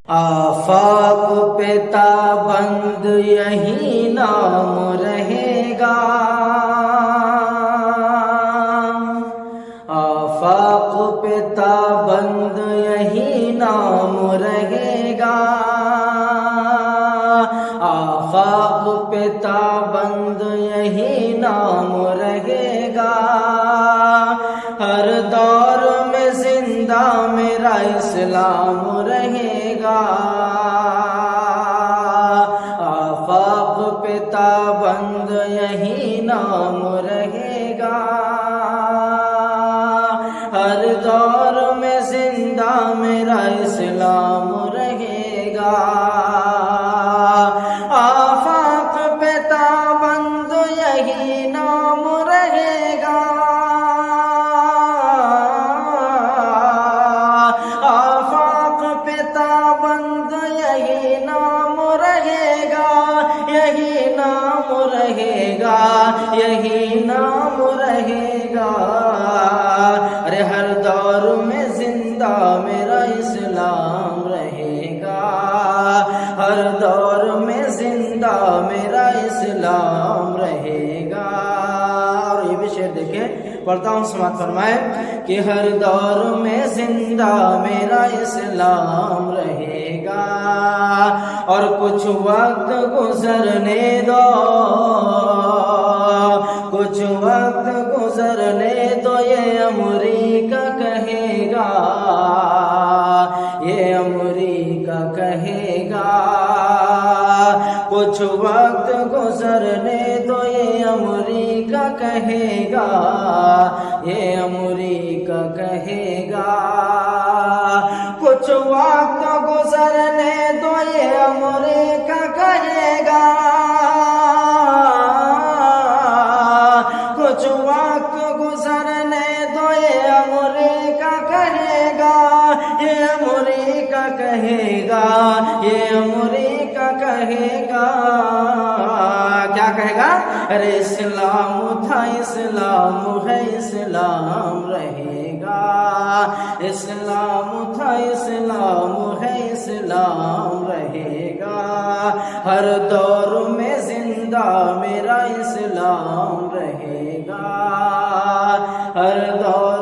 آفاق پہ تابند یہی نام رہے گا، آفاق پہ تابند یہی نام رہے گا، آفاق پہ تابند یہی نام رہے گا، ہر دور میں زندہ میرا اسلام رہے گا، آفاق پہ تابند یہی نام رہے گا، ہر دور میں زندہ میرا اسلام رہے گا، آفاق پہ تابند یہی نام رہے گا، آفاق پہ تابند یہی نام رہے گا، یہی نام رہے گا، یہی نام رہے گا، ارے ہر دور میں زندہ میرا اسلام رہے گا، ہر دور میں زندہ میرا اسلام رہے گا۔ اور یہ بھی شعر دیکھیں، پڑھتا ہوں، سماعت فرمائے کہ ہر دور میں زندہ میرا اسلام رہے گا، اور کچھ وقت گزرنے دو، کچھ وقت گزرنے دو، یہ امریکہ کہے گا، یہ امریکہ کہے گا، کچھ وقت گزرنے دو، یہ امریکہ کہے گا، یہ امریکہ کہے گا، کچھ وقت گزرنے دو، یہ امریکہ کہے گا، کچھ وقت گزرنے دو، یہ امریکہ کہے گا، یہ امریکہ کہے گا، یہ امریکہ کہے گا، کیا کہے گا؟ ارے اسلام تھا، اسلام ہے، اسلام رہے گا، اسلام تھا، اسلام ہے، اسلام رہے گا، ہر دور میں زندہ میرا اسلام رہے گا، ہر دور